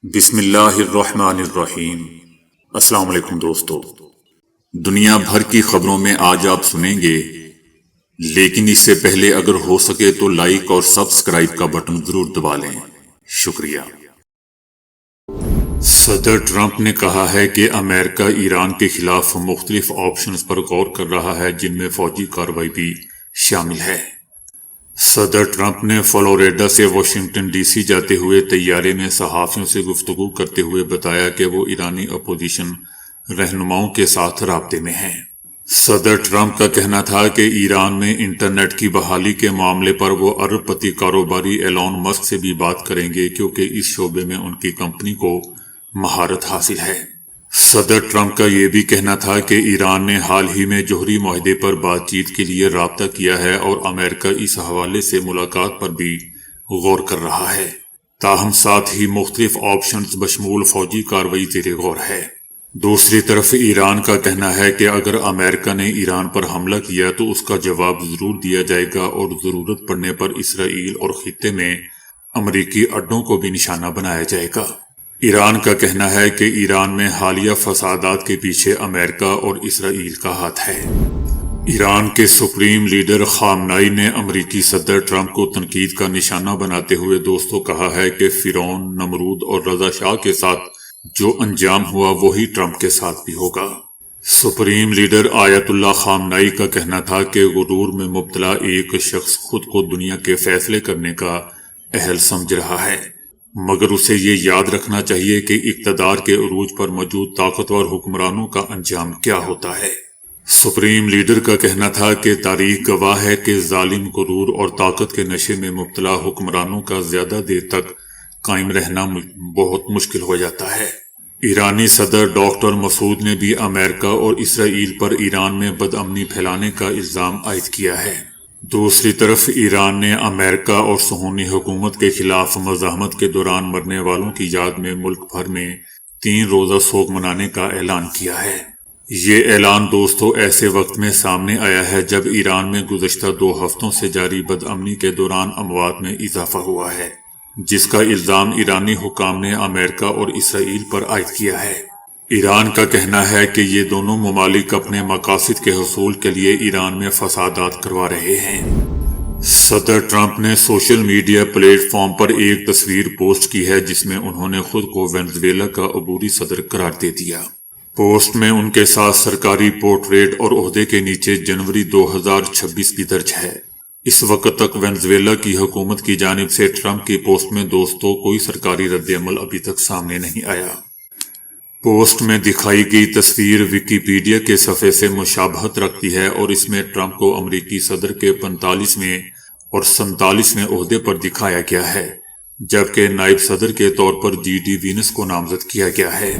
بسم اللہ الرحمن الرحیم۔ السلام علیکم دوستو، دنیا بھر کی خبروں میں آج آپ سنیں گے، لیکن اس سے پہلے اگر ہو سکے تو لائک اور سبسکرائب کا بٹن ضرور دبا لیں، شکریہ۔ صدر ٹرمپ نے کہا ہے کہ امریکہ ایران کے خلاف مختلف آپشنز پر غور کر رہا ہے جن میں فوجی کارروائی بھی شامل ہے۔ صدر ٹرمپ نے فلوریڈا سے واشنگٹن ڈی سی جاتے ہوئے طیارے میں صحافیوں سے گفتگو کرتے ہوئے بتایا کہ وہ ایرانی اپوزیشن رہنماؤں کے ساتھ رابطے میں ہیں۔ صدر ٹرمپ کا کہنا تھا کہ ایران میں انٹرنیٹ کی بحالی کے معاملے پر وہ ارب پتی کاروباری ایلون مسک سے بھی بات کریں گے کیونکہ اس شعبے میں ان کی کمپنی کو مہارت حاصل ہے۔ صدر ٹرمپ کا یہ بھی کہنا تھا کہ ایران نے حال ہی میں جوہری معاہدے پر بات چیت کے لیے رابطہ کیا ہے اور امریکہ اس حوالے سے ملاقات پر بھی غور کر رہا ہے، تاہم ساتھ ہی مختلف آپشنز بشمول فوجی کارروائی زیر غور ہے۔ دوسری طرف ایران کا کہنا ہے کہ اگر امریکہ نے ایران پر حملہ کیا تو اس کا جواب ضرور دیا جائے گا اور ضرورت پڑنے پر اسرائیل اور خطے میں امریکی اڈوں کو بھی نشانہ بنایا جائے گا۔ ایران کا کہنا ہے کہ ایران میں حالیہ فسادات کے پیچھے امریکہ اور اسرائیل کا ہاتھ ہے۔ ایران کے سپریم لیڈر خامنائی نے امریکی صدر ٹرمپ کو تنقید کا نشانہ بناتے ہوئے دوستوں کہا ہے کہ فرعون، نمرود اور رضا شاہ کے ساتھ جو انجام ہوا وہی ٹرمپ کے ساتھ بھی ہوگا۔ سپریم لیڈر آیت اللہ خامنائی کا کہنا تھا کہ غرور میں مبتلا ایک شخص خود کو دنیا کے فیصلے کرنے کا اہل سمجھ رہا ہے، مگر اسے یہ یاد رکھنا چاہیے کہ اقتدار کے عروج پر موجود طاقتور حکمرانوں کا انجام کیا ہوتا ہے۔ سپریم لیڈر کا کہنا تھا کہ تاریخ گواہ ہے کہ ظالم، غرور اور طاقت کے نشے میں مبتلا حکمرانوں کا زیادہ دیر تک قائم رہنا بہت مشکل ہو جاتا ہے۔ ایرانی صدر ڈاکٹر مسعود نے بھی امریکہ اور اسرائیل پر ایران میں بدامنی پھیلانے کا الزام عائد کیا ہے۔ دوسری طرف ایران نے امریکہ اور صہیونی حکومت کے خلاف مزاحمت کے دوران مرنے والوں کی یاد میں ملک بھر میں 3 روزہ سوگ منانے کا اعلان کیا ہے۔ یہ اعلان دوستو ایسے وقت میں سامنے آیا ہے جب ایران میں گزشتہ 2 ہفتوں سے جاری بدامنی کے دوران اموات میں اضافہ ہوا ہے، جس کا الزام ایرانی حکام نے امریکہ اور اسرائیل پر عائد کیا ہے۔ ایران کا کہنا ہے کہ یہ دونوں ممالک اپنے مقاصد کے حصول کے لیے ایران میں فسادات کروا رہے ہیں۔ صدر ٹرمپ نے سوشل میڈیا پلیٹ فارم پر ایک تصویر پوسٹ کی ہے جس میں انہوں نے خود کو وینزویلا کا عبوری صدر قرار دے دیا۔ پوسٹ میں ان کے ساتھ سرکاری پورٹریٹ اور عہدے کے نیچے جنوری 2026 بھی درج ہے۔ اس وقت تک وینزویلا کی حکومت کی جانب سے ٹرمپ کی پوسٹ میں دوستوں کوئی سرکاری رد عمل ابھی تک سامنے نہیں آیا۔ پوسٹ میں دکھائی گئی تصویر ویکیپیڈیا کے صفحے سے مشابہت رکھتی ہے اور اس میں ٹرمپ کو امریکی صدر کے 45ویں اور 47ویں عہدے پر دکھایا گیا ہے، جبکہ نائب صدر کے طور پر جی ڈی وینس کو نامزد کیا گیا ہے۔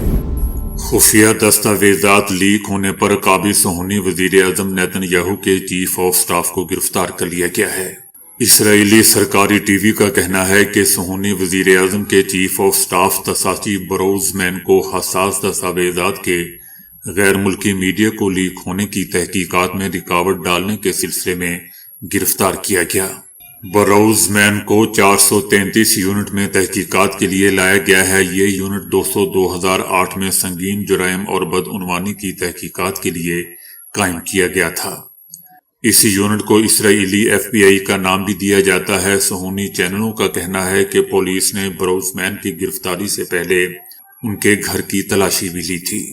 خفیہ دستاویزات لیک ہونے پر قابض صہیونی وزیر اعظم نیتن یاہو کے چیف آف سٹاف کو گرفتار کر لیا گیا ہے۔ اسرائیلی سرکاری ٹی وی کا کہنا ہے کہ صہیونی وزیر اعظم کے چیف آف سٹاف تساچی بروزمین کو حساس دستاویزات کے غیر ملکی میڈیا کو لیک ہونے کی تحقیقات میں رکاوٹ ڈالنے کے سلسلے میں گرفتار کیا گیا۔ بروزمین کو 433 یونٹ میں تحقیقات کے لیے لایا گیا ہے۔ یہ یونٹ 2008 میں سنگین جرائم اور بدعنوانی کی تحقیقات کے لیے قائم کیا گیا تھا۔ اس یونٹ کو اسرائیلی ایف بی آئی کا نام بھی دیا جاتا ہے۔ صہیونی چینلوں کا کہنا ہے کہ پولیس نے بروزمین کی گرفتاری سے پہلے ان کے گھر کی تلاشی بھی لی تھی۔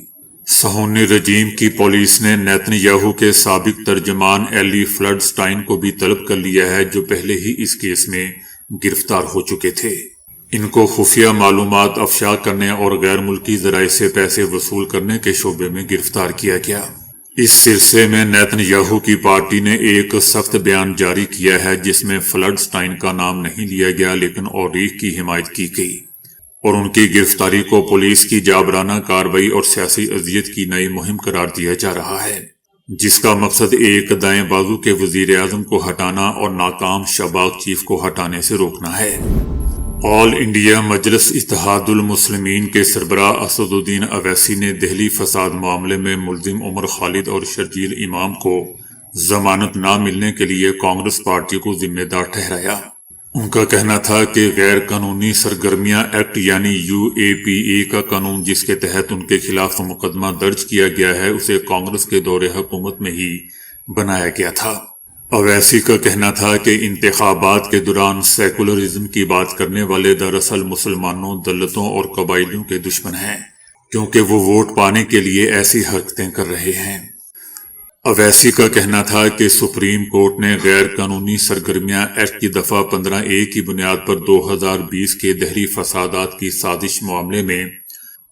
صہیونی رجیم کی پولیس نے نیتن یاہو کے سابق ترجمان ایلی فلڈ سٹائن کو بھی طلب کر لیا ہے، جو پہلے ہی اس کیس میں گرفتار ہو چکے تھے۔ ان کو خفیہ معلومات افشا کرنے اور غیر ملکی ذرائع سے پیسے وصول کرنے کے شعبے میں گرفتار کیا گیا۔ اس سلسلے میں نیتن یاہو کی پارٹی نے ایک سخت بیان جاری کیا ہے جس میں فلڈ سٹائن کا نام نہیں لیا گیا لیکن اوریخ کی حمایت کی گئی اور ان کی گرفتاری کو پولیس کی جابرانہ کارروائی اور سیاسی اذیت کی نئی مہم قرار دیا جا رہا ہے، جس کا مقصد ایک دائیں بازو کے وزیر اعظم کو ہٹانا اور ناکام شباک چیف کو ہٹانے سے روکنا ہے۔ آل انڈیا مجلس اتحاد المسلمین کے سربراہ اسد الدین اویسی نے دہلی فساد معاملے میں ملزم عمر خالد اور شرجیل امام کو ضمانت نہ ملنے کے لیے کانگریس پارٹی کو ذمہ دار ٹھہرایا۔ ان کا کہنا تھا کہ غیر قانونی سرگرمیاں ایکٹ یعنی UAPA کا قانون جس کے تحت ان کے خلاف مقدمہ درج کیا گیا ہے اسے کانگریس کے دور حکومت میں ہی بنایا گیا تھا۔ اویسی کا کہنا تھا کہ انتخابات کے دوران سیکولرزم کی بات کرنے والے دراصل مسلمانوں، دلتوں اور قبائلیوں کے دشمن ہیں کیونکہ وہ ووٹ پانے کے لیے ایسی حرکتیں کر رہے ہیں۔ اویسی کا کہنا تھا کہ سپریم کورٹ نے غیر قانونی سرگرمیاں ایکٹ کی دفعہ 15A کی بنیاد پر 2020 کے دہلی فسادات کی سازش معاملے میں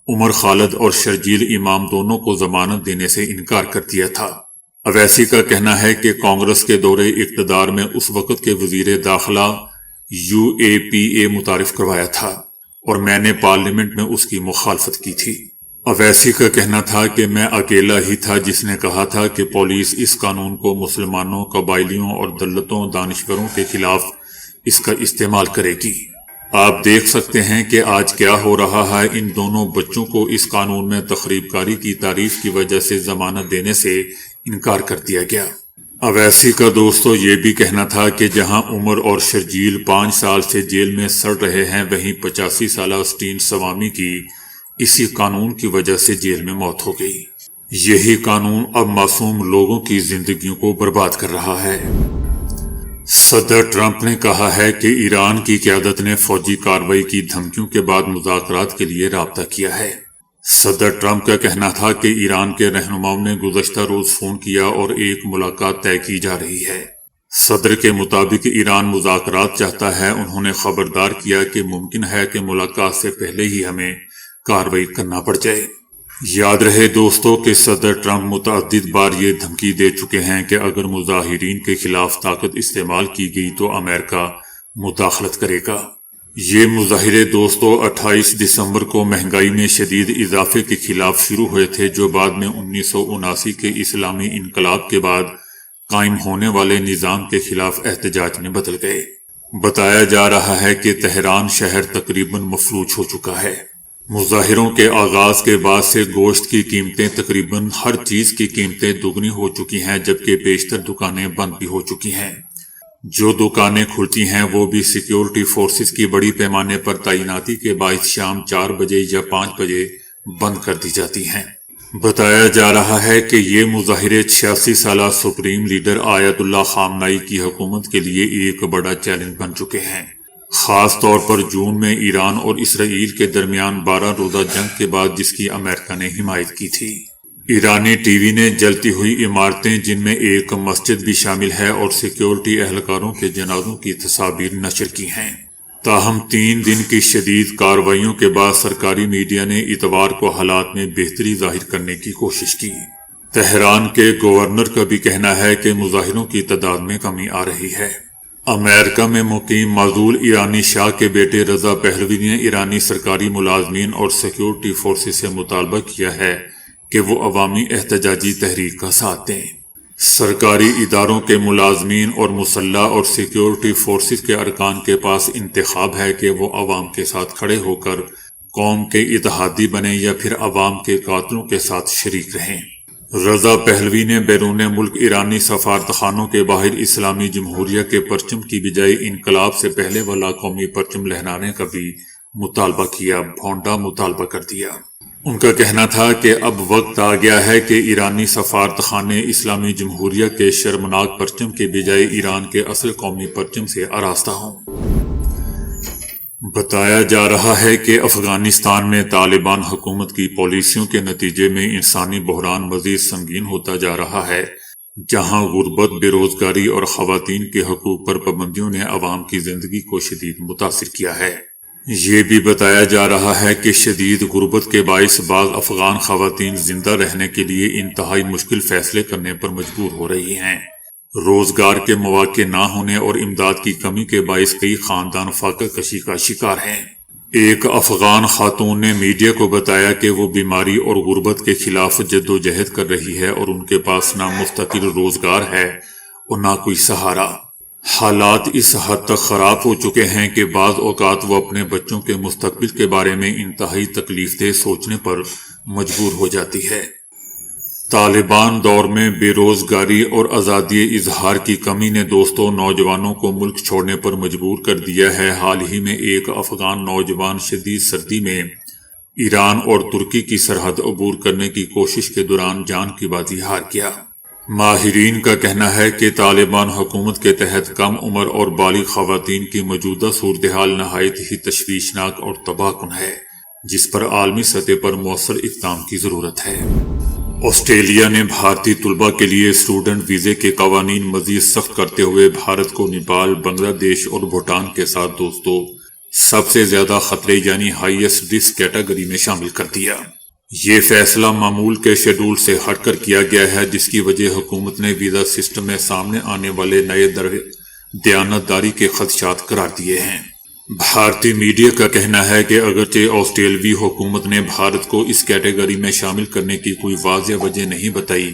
عمر خالد اور شرجیل امام دونوں کو ضمانت دینے سے انکار کر دیا تھا۔ اویسی کا کہنا ہے کہ کانگریس کے دور اقتدار میں اس وقت کے وزیر داخلہ UAPA متعارف کروایا تھا اور میں نے پارلیمنٹ میں اس کی مخالفت کی تھی۔ اویسی کا کہنا تھا کہ میں اکیلا ہی تھا جس نے کہا تھا کہ پولیس اس قانون کو مسلمانوں، قبائلیوں اور دلتوں، دانشوروں کے خلاف اس کا استعمال کرے گی۔ آپ دیکھ سکتے ہیں کہ آج کیا ہو رہا ہے۔ ان دونوں بچوں کو اس قانون میں تخریب کاری کی تعریف کی وجہ سے ضمانت دینے سے انکار کر دیا گیا۔ اویسی کا دوستو یہ بھی کہنا تھا کہ جہاں عمر اور شرجیل 5 سال سے جیل میں سڑ رہے ہیں وہیں 85 سالہ اسٹین سوامی کی اسی قانون کی وجہ سے جیل میں موت ہو گئی۔ یہی قانون اب معصوم لوگوں کی زندگیوں کو برباد کر رہا ہے۔ صدر ٹرمپ نے کہا ہے کہ ایران کی قیادت نے فوجی کارروائی کی دھمکیوں کے بعد مذاکرات کے لیے رابطہ کیا ہے۔ صدر ٹرمپ کا کہنا تھا کہ ایران کے رہنماؤں نے گزشتہ روز فون کیا اور ایک ملاقات طے کی جا رہی ہے۔ صدر کے مطابق ایران مذاکرات چاہتا ہے۔ انہوں نے خبردار کیا کہ ممکن ہے کہ ملاقات سے پہلے ہی ہمیں کارروائی کرنا پڑ جائے۔ یاد رہے دوستو کہ صدر ٹرمپ متعدد بار یہ دھمکی دے چکے ہیں کہ اگر مظاہرین کے خلاف طاقت استعمال کی گئی تو امریکہ مداخلت کرے گا۔ یہ مظاہرے دوستو 28 دسمبر کو مہنگائی میں شدید اضافے کے خلاف شروع ہوئے تھے جو بعد میں 1979 کے اسلامی انقلاب کے بعد قائم ہونے والے نظام کے خلاف احتجاج میں بدل گئے۔ بتایا جا رہا ہے کہ تہران شہر تقریباً مفلوج ہو چکا ہے۔ مظاہروں کے آغاز کے بعد سے گوشت کی قیمتیں تقریباً ہر چیز کی قیمتیں دگنی ہو چکی ہیں جبکہ بیشتر دکانیں بند بھی ہو چکی ہیں۔ جو دکانیں کھلتی ہیں وہ بھی سیکیورٹی فورسز کی بڑی پیمانے پر تعیناتی کے باعث شام 4 بجے یا 5 بجے بند کر دی جاتی ہیں۔ بتایا جا رہا ہے کہ یہ مظاہرے 86 سالہ سپریم لیڈر آیت اللہ خامنائی کی حکومت کے لیے ایک بڑا چیلنج بن چکے ہیں، خاص طور پر جون میں ایران اور اسرائیل کے درمیان 12 روزہ جنگ کے بعد جس کی امریکہ نے حمایت کی تھی۔ ایرانی ٹی وی نے جلتی ہوئی عمارتیں جن میں ایک مسجد بھی شامل ہے اور سیکیورٹی اہلکاروں کے جنازوں کی تصاویر نشر کی ہیں۔ تاہم 3 دن کی شدید کارروائیوں کے بعد سرکاری میڈیا نے اتوار کو حالات میں بہتری ظاہر کرنے کی کوشش کی۔ تہران کے گورنر کا بھی کہنا ہے کہ مظاہروں کی تعداد میں کمی آ رہی ہے۔ امریکہ میں مقیم معزول ایرانی شاہ کے بیٹے رضا پہلوی نے ایرانی سرکاری ملازمین اور سیکیورٹی فورسز سے مطالبہ کیا ہے کہ وہ عوامی احتجاجی تحریک کا ساتھ دیں۔ سرکاری اداروں کے ملازمین اور مسلح اور سیکیورٹی فورسز کے ارکان کے پاس انتخاب ہے کہ وہ عوام کے ساتھ کھڑے ہو کر قوم کے اتحادی بنیں یا پھر عوام کے قاتلوں کے ساتھ شریک رہیں۔ رضا پہلوی نے بیرون ملک ایرانی سفارتخانوں کے باہر اسلامی جمہوریہ کے پرچم کی بجائے انقلاب سے پہلے والا قومی پرچم لہرانے کا بھی مطالبہ کیا، بھونڈا مطالبہ کر دیا۔ ان کا کہنا تھا کہ اب وقت آ گیا ہے کہ ایرانی سفارتخانے اسلامی جمہوریہ کے شرمناک پرچم کے بجائے ایران کے اصل قومی پرچم سے آراستہ ہوں۔ بتایا جا رہا ہے کہ افغانستان میں طالبان حکومت کی پالیسیوں کے نتیجے میں انسانی بحران مزید سنگین ہوتا جا رہا ہے، جہاں غربت، بے روزگاری اور خواتین کے حقوق پر پابندیوں نے عوام کی زندگی کو شدید متاثر کیا ہے۔ یہ بھی بتایا جا رہا ہے کہ شدید غربت کے باعث بعض افغان خواتین زندہ رہنے کے لیے انتہائی مشکل فیصلے کرنے پر مجبور ہو رہی ہیں۔ روزگار کے مواقع نہ ہونے اور امداد کی کمی کے باعث کئی خاندان فاقہ کشی کا شکار ہیں۔ ایک افغان خاتون نے میڈیا کو بتایا کہ وہ بیماری اور غربت کے خلاف جدوجہد کر رہی ہے اور ان کے پاس نہ مستقل روزگار ہے اور نہ کوئی سہارا۔ حالات اس حد تک خراب ہو چکے ہیں کہ بعض اوقات وہ اپنے بچوں کے مستقبل کے بارے میں انتہائی تکلیف دہ سوچنے پر مجبور ہو جاتی ہے۔ طالبان دور میں بے روزگاری اور آزادی اظہار کی کمی نے دوستوں نوجوانوں کو ملک چھوڑنے پر مجبور کر دیا ہے۔ حال ہی میں ایک افغان نوجوان شدید سردی میں ایران اور ترکی کی سرحد عبور کرنے کی کوشش کے دوران جان کی بازی ہار گیا۔ ماہرین کا کہنا ہے کہ طالبان حکومت کے تحت کم عمر اور بالغ خواتین کی موجودہ صورتحال نہایت ہی تشویشناک اور تباہ کن ہے، جس پر عالمی سطح پر مؤثر اقدام کی ضرورت ہے۔ آسٹریلیا نے بھارتی طلباء کے لیے اسٹوڈنٹ ویزے کے قوانین مزید سخت کرتے ہوئے بھارت کو نیپال، بنگلہ دیش اور بھوٹان کے ساتھ دوستوں سب سے زیادہ خطرے یعنی ہائیسٹ رسک کیٹیگری میں شامل کر دیا۔ یہ فیصلہ معمول کے شیڈول سے ہٹ کر کیا گیا ہے، جس کی وجہ حکومت نے ویزا سسٹم میں سامنے آنے والے نئے دیانتداری کے خدشات قرار دیے ہیں۔ بھارتی میڈیا کا کہنا ہے کہ اگرچہ آسٹریلوی حکومت نے بھارت کو اس کیٹیگری میں شامل کرنے کی کوئی واضح وجہ نہیں بتائی،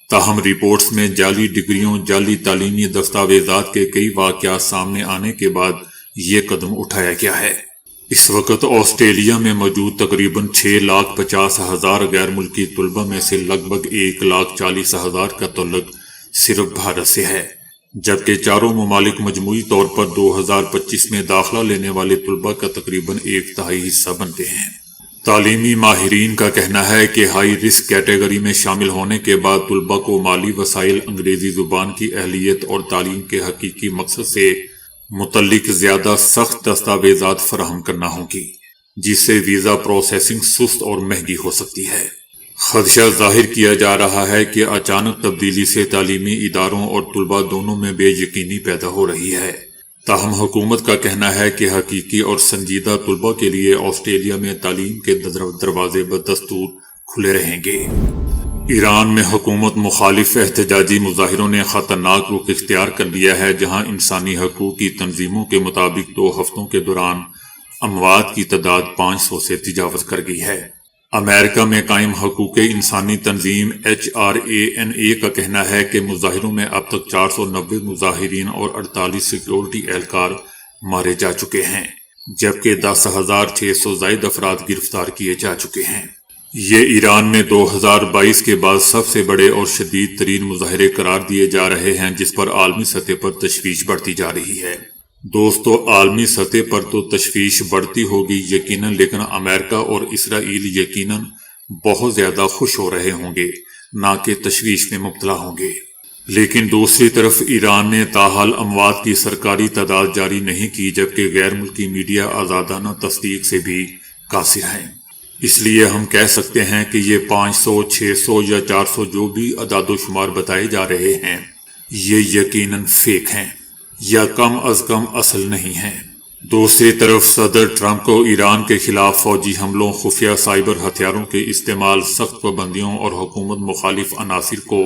تاہم رپورٹس میں جعلی ڈگریوں، جعلی تعلیمی دستاویزات کے کئی واقعات سامنے آنے کے بعد یہ قدم اٹھایا گیا ہے۔ اس وقت آسٹریلیا میں موجود تقریباً 6,50,000 غیر ملکی طلباء میں سے لگ بھگ 1,40,000 کا تعلق صرف بھارت سے ہے، جبکہ چاروں ممالک مجموعی طور پر 2025 میں داخلہ لینے والے طلباء کا تقریباً 1/3 حصہ بنتے ہیں۔ تعلیمی ماہرین کا کہنا ہے کہ ہائی رسک کیٹیگری میں شامل ہونے کے بعد طلباء کو مالی وسائل، انگریزی زبان کی اہلیت اور تعلیم کے حقیقی مقصد سے متعلق زیادہ سخت دستاویزات فراہم کرنا ہوں گی، جس سے ویزا پروسیسنگ سست اور مہنگی ہو سکتی ہے۔ خدشہ ظاہر کیا جا رہا ہے کہ اچانک تبدیلی سے تعلیمی اداروں اور طلباء دونوں میں بے یقینی پیدا ہو رہی ہے۔ تاہم حکومت کا کہنا ہے کہ حقیقی اور سنجیدہ طلباء کے لیے آسٹریلیا میں تعلیم کے دروازے بدستور کھلے رہیں گے۔ ایران میں حکومت مخالف احتجاجی مظاہروں نے خطرناک رخ اختیار کر لیا ہے، جہاں انسانی حقوق کی تنظیموں کے مطابق 2 ہفتوں کے دوران اموات کی تعداد 500 سے تجاوز کر گئی ہے۔ امریکہ میں قائم حقوق انسانی تنظیم HRANA کا کہنا ہے کہ مظاہروں میں اب تک 490 مظاہرین اور 48 سیکیورٹی اہلکار مارے جا چکے ہیں، جبکہ 10,600 زائد افراد گرفتار کیے جا چکے ہیں۔ یہ ایران میں 2022 کے بعد سب سے بڑے اور شدید ترین مظاہرے قرار دیے جا رہے ہیں، جس پر عالمی سطح پر تشویش بڑھتی جا رہی ہے۔ دوستو، عالمی سطح پر تو تشویش بڑھتی ہوگی یقیناً، لیکن امریکہ اور اسرائیل یقیناً بہت زیادہ خوش ہو رہے ہوں گے، نہ کہ تشویش میں مبتلا ہوں گے۔ لیکن دوسری طرف ایران نے تاحال اموات کی سرکاری تعداد جاری نہیں کی، جبکہ غیر ملکی میڈیا آزادانہ تصدیق سے بھی قاصر ہیں۔ اس لیے ہم کہہ سکتے ہیں کہ یہ 500، 600 یا 400 جو بھی اعداد و شمار بتائے جا رہے ہیں، یہ یقیناً فیک ہیں یا کم از کم اصل نہیں ہیں۔ دوسری طرف صدر ٹرمپ کو ایران کے خلاف فوجی حملوں، خفیہ سائبر ہتھیاروں کے استعمال، سخت پابندیوں اور حکومت مخالف عناصر کو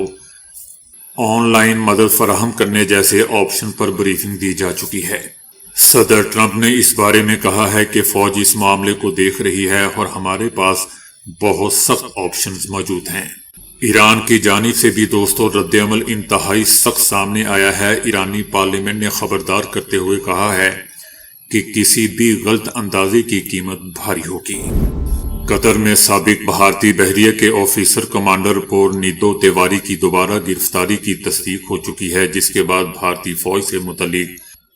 آن لائن مدد فراہم کرنے جیسے آپشن پر بریفنگ دی جا چکی ہے۔ صدر ٹرمپ نے اس بارے میں کہا ہے کہ فوج اس معاملے کو دیکھ رہی ہے اور ہمارے پاس بہت سخت آپشنز موجود ہیں۔ ایران کی جانب سے بھی دوستو رد عمل انتہائی سخت سامنے آیا ہے۔ ایرانی پارلیمنٹ نے خبردار کرتے ہوئے کہا ہے کہ کسی بھی غلط اندازی کی قیمت بھاری ہوگی۔ قطر میں سابق بھارتی بحریہ کے آفیسر کمانڈر پورنیدو تیواری کی دوبارہ گرفتاری کی تصدیق ہو چکی ہے، جس کے بعد بھارتی فوج سے متعلق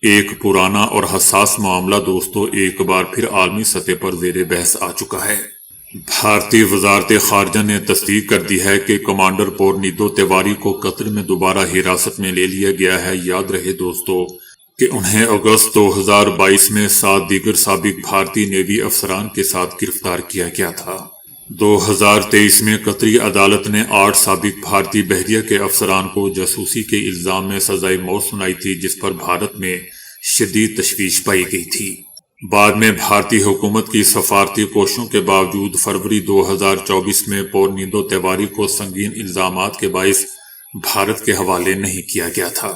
ایک پرانا اور حساس معاملہ دوستو ایک بار پھر عالمی سطح پر زیر بحث آ چکا ہے۔ بھارتی وزارت خارجہ نے تصدیق کر دی ہے کہ کمانڈر پورنیدو تیواری کو قطر میں دوبارہ حراست میں لے لیا گیا ہے۔ یاد رہے دوستو کہ انہیں اگست 2022 میں 7 دیگر سابق بھارتی نیوی افسران کے ساتھ گرفتار کیا گیا تھا۔ 2023 میں قطری عدالت نے 8 سابق بھارتی بحریہ کے افسران کو جاسوسی کے الزام میں سزائے موت سنائی تھی، جس پر بھارت میں شدید تشویش پائی گئی تھی۔ بعد میں بھارتی حکومت کی سفارتی کوششوں کے باوجود فروری 2024 میں پورنیدو تیواری کو سنگین الزامات کے باعث بھارت کے حوالے نہیں کیا گیا تھا۔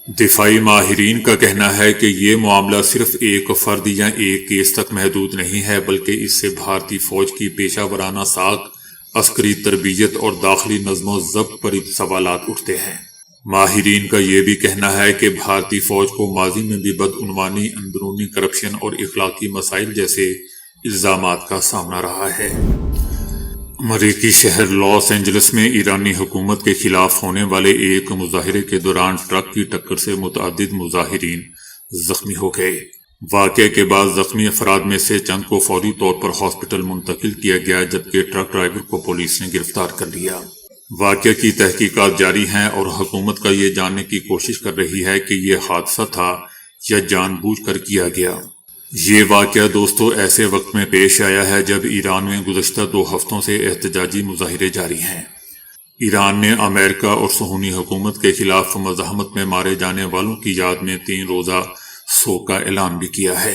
دفاعی ماہرین کا کہنا ہے کہ یہ معاملہ صرف ایک فرد یا ایک کیس تک محدود نہیں ہے، بلکہ اس سے بھارتی فوج کی پیشہ ورانہ ساکھ، عسکری تربیت اور داخلی نظم و ضبط پر سوالات اٹھتے ہیں۔ ماہرین کا یہ بھی کہنا ہے کہ بھارتی فوج کو ماضی میں بھی بدعنوانی، اندرونی کرپشن اور اخلاقی مسائل جیسے الزامات کا سامنا رہا ہے۔ امریکی شہر لاس اینجلس میں ایرانی حکومت کے خلاف ہونے والے ایک مظاہرے کے دوران ٹرک کی ٹکر سے متعدد مظاہرین زخمی ہو گئے۔ واقعے کے بعد زخمی افراد میں سے چند کو فوری طور پر ہاسپٹل منتقل کیا گیا، جبکہ ٹرک ڈرائیور کو پولیس نے گرفتار کر لیا۔ واقعے کی تحقیقات جاری ہیں اور حکومت کا یہ جاننے کی کوشش کر رہی ہے کہ یہ حادثہ تھا یا جان بوجھ کر کیا گیا۔ یہ واقعہ دوستو ایسے وقت میں پیش آیا ہے جب ایران میں گزشتہ 2 ہفتوں سے احتجاجی مظاہرے جاری ہیں۔ ایران نے امریکہ اور صہیونی حکومت کے خلاف مزاحمت میں مارے جانے والوں کی یاد میں 3 روزہ سوگ کا اعلان بھی کیا ہے۔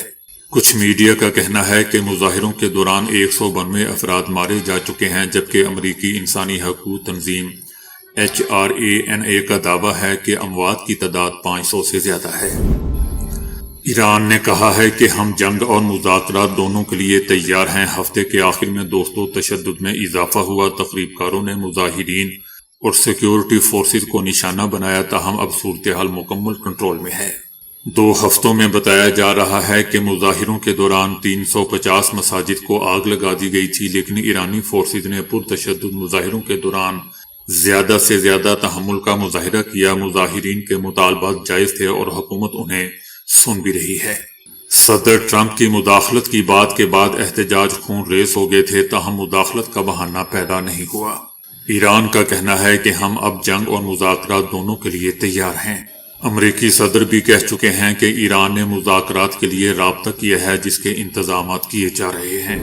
کچھ میڈیا کا کہنا ہے کہ مظاہروں کے دوران 192 افراد مارے جا چکے ہیں، جبکہ امریکی انسانی حقوق تنظیم HRANA کا دعویٰ ہے کہ اموات کی تعداد 500 سے زیادہ ہے۔ ایران نے کہا ہے کہ ہم جنگ اور مذاکرات دونوں کے لیے تیار ہیں۔ ہفتے کے آخر میں دوستو تشدد میں اضافہ ہوا۔ تقریب کاروں نے مظاہرین اور سیکیورٹی فورسز کو نشانہ بنایا، تاہم اب صورتحال مکمل کنٹرول میں ہے۔ 2 ہفتوں میں بتایا جا رہا ہے کہ مظاہروں کے دوران 350 مساجد کو آگ لگا دی گئی تھی، لیکن ایرانی فورسز نے پرتشدد مظاہروں کے دوران زیادہ سے زیادہ تحمل کا مظاہرہ کیا۔ مظاہرین کے مطالبات جائز تھے اور حکومت انہیں سن بھی رہی ہے۔ صدر ٹرمپ کی مداخلت کی بات کے بعد احتجاج خون ریز ہو گئے تھے، تاہم مداخلت کا بہانہ پیدا نہیں ہوا۔ ایران کا کہنا ہے کہ ہم اب جنگ اور مذاکرات دونوں کے لیے تیار ہیں۔ امریکی صدر بھی کہہ چکے ہیں کہ ایران نے مذاکرات کے لیے رابطہ کیا ہے، جس کے انتظامات کیے جا رہے ہیں۔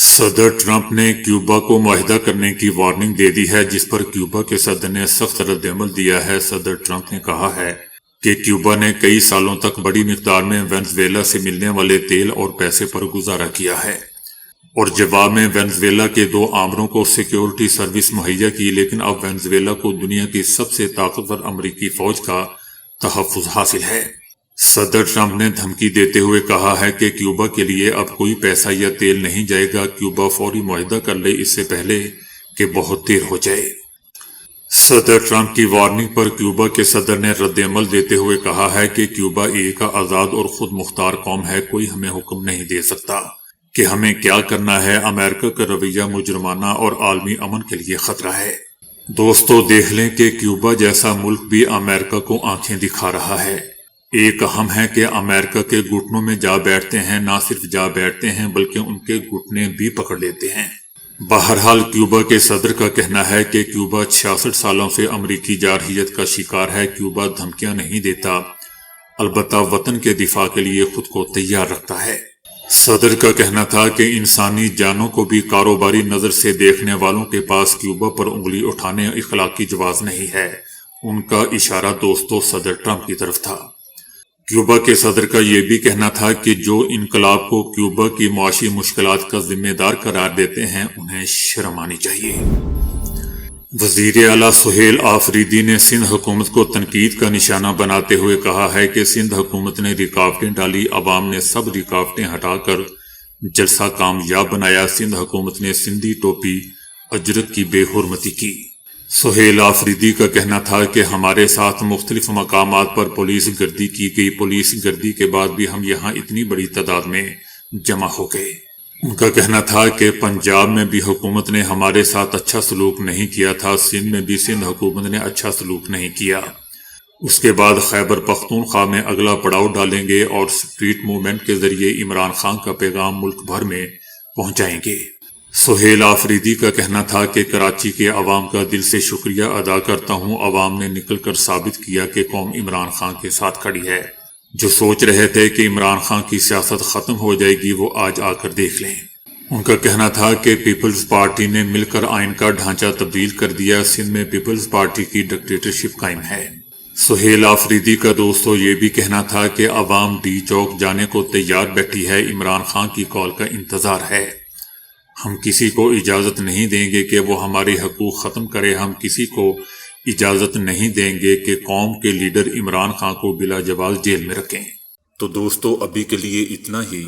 صدر ٹرمپ نے کیوبا کو معاہدہ کرنے کی وارننگ دے دی ہے، جس پر کیوبا کے صدر نے سخت رد عمل دیا ہے۔ صدر ٹرمپ نے کہا ہے کہ کیوبا نے کئی سالوں تک بڑی مقدار میں وینزویلا سے ملنے والے تیل اور پیسے پر گزارا کیا ہے، اور جواب میں وینزویلا کے 2 آمروں کو سیکیورٹی سروس مہیا کی، لیکن اب وینزویلا کو دنیا کی سب سے طاقتور امریکی فوج کا تحفظ حاصل ہے۔ صدر ٹرمپ نے دھمکی دیتے ہوئے کہا ہے کہ کیوبا کے لیے اب کوئی پیسہ یا تیل نہیں جائے گا۔ کیوبا فوری معاہدہ کر لے اس سے پہلے کہ بہت دیر ہو جائے۔ صدر ٹرمپ کی وارننگ پر کیوبا کے صدر نے رد عمل دیتے ہوئے کہا ہے کہ کیوبا ایک آزاد اور خود مختار قوم ہے، کوئی ہمیں حکم نہیں دے سکتا کہ ہمیں کیا کرنا ہے۔ امریکہ کا رویہ مجرمانہ اور عالمی امن کے لیے خطرہ ہے۔ دوستو دیکھ لیں کہ کیوبا جیسا ملک بھی امریکہ کو آنکھیں دکھا رہا ہے۔ ایک اہم ہے کہ امریکہ کے گھٹنوں میں جا بیٹھتے ہیں، نہ صرف جا بیٹھتے ہیں بلکہ ان کے گھٹنے بھی پکڑ لیتے ہیں۔ بہرحال کیوبا کے صدر کا کہنا ہے کہ کیوبا 66 سالوں سے امریکی جارحیت کا شکار ہے۔ کیوبا دھمکیاں نہیں دیتا، البتہ وطن کے دفاع کے لیے خود کو تیار رکھتا ہے۔ صدر کا کہنا تھا کہ انسانی جانوں کو بھی کاروباری نظر سے دیکھنے والوں کے پاس کیوبا پر انگلی اٹھانے اخلاقی جواز نہیں ہے۔ ان کا اشارہ دوستو صدر ٹرمپ کی طرف تھا۔ کیوبا کے صدر کا یہ بھی کہنا تھا کہ جو انقلاب کو کیوبا کی معاشی مشکلات کا ذمہ دار قرار دیتے ہیں انہیں شرم آنی چاہیے۔ وزیر اعلیٰ سہیل آفریدی نے سندھ حکومت کو تنقید کا نشانہ بناتے ہوئے کہا ہے کہ سندھ حکومت نے رکاوٹیں ڈالی، عوام نے سب رکاوٹیں ہٹا کر جلسہ کامیاب بنایا۔ سندھ حکومت نے سندھی ٹوپی اجرت کی بے حرمتی کی۔ سہیل آفریدی کا کہنا تھا کہ ہمارے ساتھ مختلف مقامات پر پولیس گردی کی گئی، پولیس گردی کے بعد بھی ہم یہاں اتنی بڑی تعداد میں جمع ہو گئے۔ ان کا کہنا تھا کہ پنجاب میں بھی حکومت نے ہمارے ساتھ اچھا سلوک نہیں کیا تھا، سندھ میں بھی سندھ حکومت نے اچھا سلوک نہیں کیا۔ اس کے بعد خیبر پختونخوا میں اگلا پڑاؤ ڈالیں گے اور اسٹریٹ موومنٹ کے ذریعے عمران خان کا پیغام ملک بھر میں پہنچائیں گے۔ سہیل آفریدی کا کہنا تھا کہ کراچی کے عوام کا دل سے شکریہ ادا کرتا ہوں، عوام نے نکل کر ثابت کیا کہ قوم عمران خان کے ساتھ کھڑی ہے۔ جو سوچ رہے تھے کہ عمران خان کی سیاست ختم ہو جائے گی وہ آج آ کر دیکھ لیں۔ ان کا کہنا تھا کہ پیپلز پارٹی نے مل کر آئین کا ڈھانچہ تبدیل کر دیا، سندھ میں پیپلز پارٹی کی ڈکٹیٹرشپ قائم ہے۔ سہیل آفریدی کا دوستو یہ بھی کہنا تھا کہ عوام ڈی چوک جانے کو تیار بیٹھی ہے، عمران خان کی کال کا انتظار ہے۔ ہم کسی کو اجازت نہیں دیں گے کہ وہ ہمارے حقوق ختم کرے، ہم کسی کو اجازت نہیں دیں گے کہ قوم کے لیڈر عمران خان کو بلا جواز جیل میں رکھیں۔ تو دوستو ابھی کے لیے اتنا ہی۔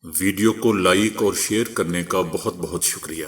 ویڈیو کو لائک اور شیئر کرنے کا بہت بہت شکریہ۔